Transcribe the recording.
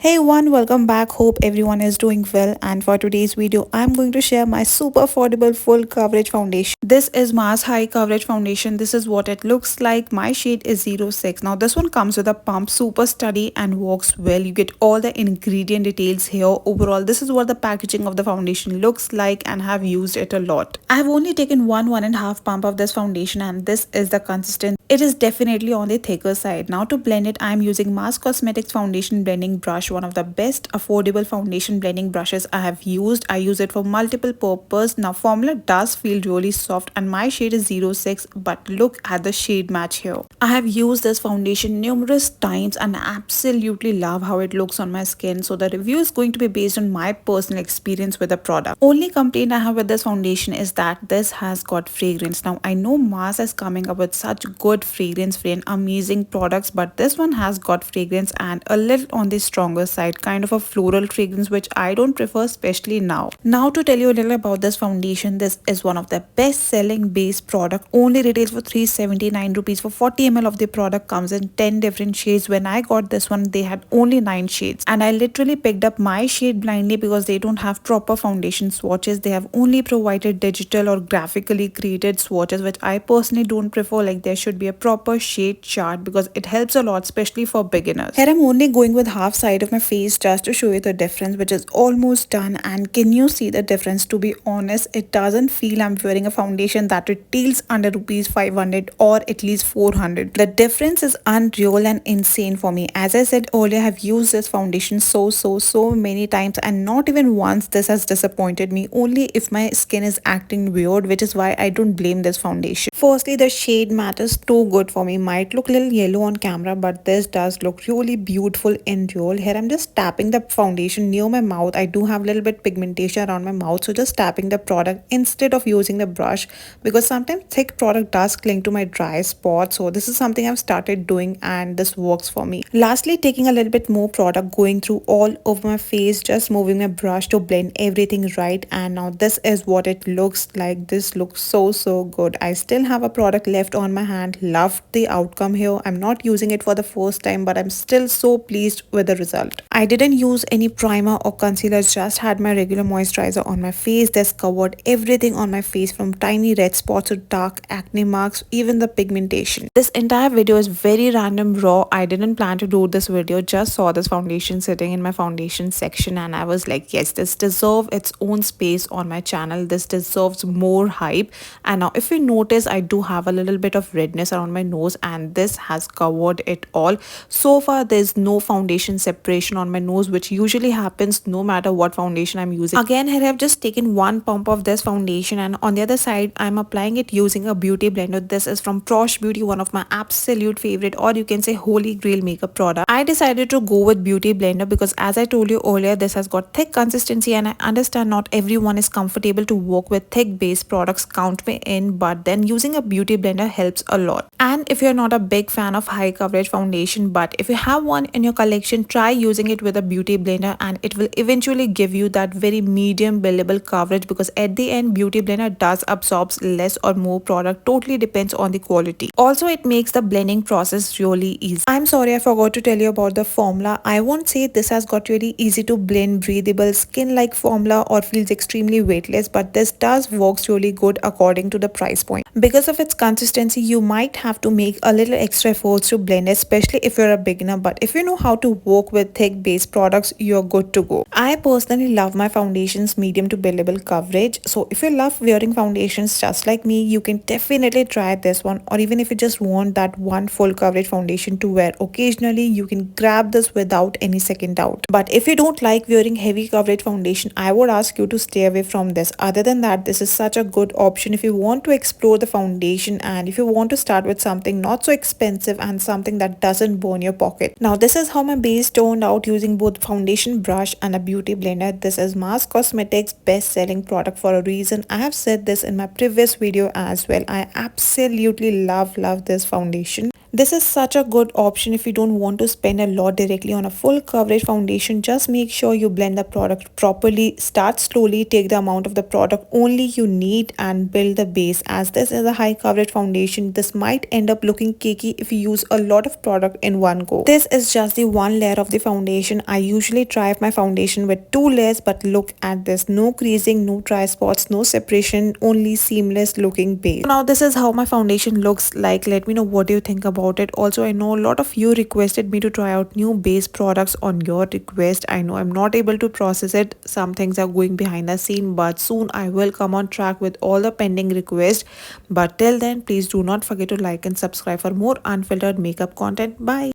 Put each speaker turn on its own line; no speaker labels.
Hey everyone, welcome back. Hope everyone is doing well. And for today's video, I'm going to share my super affordable full coverage foundation. This is Mars High Coverage Foundation. This is what it looks like. My shade is 06. Now this one comes with a pump, super sturdy and works well. You get all the ingredient details here. Overall, this is what the packaging of the foundation looks like and have used it a lot. I have only taken one and a half pump of this foundation and this is the consistent. It is definitely on the thicker side. Now to blend it, I am using Mars Cosmetics foundation blending brush, one of the best affordable foundation blending brushes I have used. I use it for multiple purposes. Now formula does feel really soft and my shade is 06, but look at the shade match here. I have used this foundation numerous times and absolutely love how it looks on my skin. So the review is going to be based on my personal experience with the product. Only complaint I have with this foundation is that this has got fragrance. Now I know Mars is coming up with such good fragrance free and amazing products, but this one has got fragrance and a little on the stronger side, kind of a floral fragrance, which I don't prefer, especially now. Now to tell you a little about this foundation, this is one of the best selling base product, only retails for 379 rupees. For 40 ml of the product comes in 10 different shades. When I got this one, they had only 9 shades and I literally picked up my shade blindly because they don't have proper foundation swatches. They have only provided digital or graphically created swatches, which I personally don't prefer. Like, there should be a proper shade chart because it helps a lot, especially for beginners. Here I'm only going with half side of my face just to show you the difference, which is almost done. And can you see the difference? To be honest, it doesn't feel I'm wearing a foundation that retails under rupees 500 or at least 400. The difference is unreal and insane for me. As I said earlier, I have used this foundation so many times and not even once this has disappointed me, only if my skin is acting weird, which is why I don't blame this foundation. Firstly, the shade matters too good for me. Might look a little yellow on camera, but this does look really beautiful in real. Here I'm just tapping the foundation near my mouth. I do have a little bit pigmentation around my mouth, so just tapping the product instead of using the brush, because sometimes thick product does cling to my dry spot. So this is something I've started doing and this works for me. Lastly, taking a little bit more product, going through all over my face, just moving my brush to blend everything right. And now this is what it looks like. This looks so good. I still have a product left on my hand. Loved the outcome here. I'm not using it for the first time, but I'm still so pleased with the result. I didn't use any primer or concealer, just had my regular moisturizer on my face. This covered everything on my face, from tiny red spots to dark acne marks, even the pigmentation. This entire video is very random, raw. I didn't plan to do this video, just saw this foundation sitting in my foundation section and I was like, yes, this deserves its own space on my channel. This deserves more hype. And now if you notice, I do have a little bit of redness around my nose and this has covered it all. So far there's no foundation separation on my nose, which usually happens no matter what foundation I'm using. Again, here I've just taken one pump of this foundation and on the other side I'm applying it using a beauty blender. This is from Prosh Beauty, one of my absolute favorite, or you can say holy grail makeup product. I decided to go with beauty blender because, as I told you earlier, this has got thick consistency and I understand not everyone is comfortable to work with thick base products, count me in, but then using a beauty blender helps a lot. And if you're not a big fan of high coverage foundation, but if you have one in your collection, try using it with a beauty blender and it will eventually give you that very medium buildable coverage, because at the end beauty blender does absorbs less or more product, totally depends on the quality. Also, it makes the blending process really easy. I'm sorry, I forgot to tell you about the formula. I won't say this has got really easy to blend, breathable, skin like formula or feels extremely weightless, but this does works really good according to the price point. Because of its consistency, you might have to make a little extra efforts to blend, especially if you're a beginner, but if you know how to work with thick base products, you're good to go. I personally love my foundations medium to buildable coverage, so if you love wearing foundations just like me, you can definitely try this one. Or even if you just want that one full coverage foundation to wear occasionally, you can grab this without any second doubt. But if you don't like wearing heavy coverage foundation, I would ask you to stay away from this. Other than that, this is such a good option if you want to explore the foundation and if you want to start with something not so expensive and something that doesn't burn your pocket. Now this is how my base turned out using both foundation brush and a beauty blender. This is Mars Cosmetics best selling product for a reason. I have said this in my previous video as well. I absolutely love this foundation. This is such a good option if you don't want to spend a lot directly on a full coverage foundation. Just make sure you blend the product properly. Start slowly, take the amount of the product only you need and build the base. As this is a high coverage foundation, this might end up looking cakey if you use a lot of product in one go. This is just the one layer of the foundation. I usually try my foundation with 2 layers, but look at this. No creasing, no dry spots, no separation, only seamless looking base. So now this is how my foundation looks like. Let me know what do you think about it. Also, I know a lot of you requested me to try out new base products on your request. I know I'm not able to process it. Some things are going behind the scene, but soon I will come on track with all the pending requests. But till then, please do not forget to like and subscribe for more unfiltered makeup content. Bye.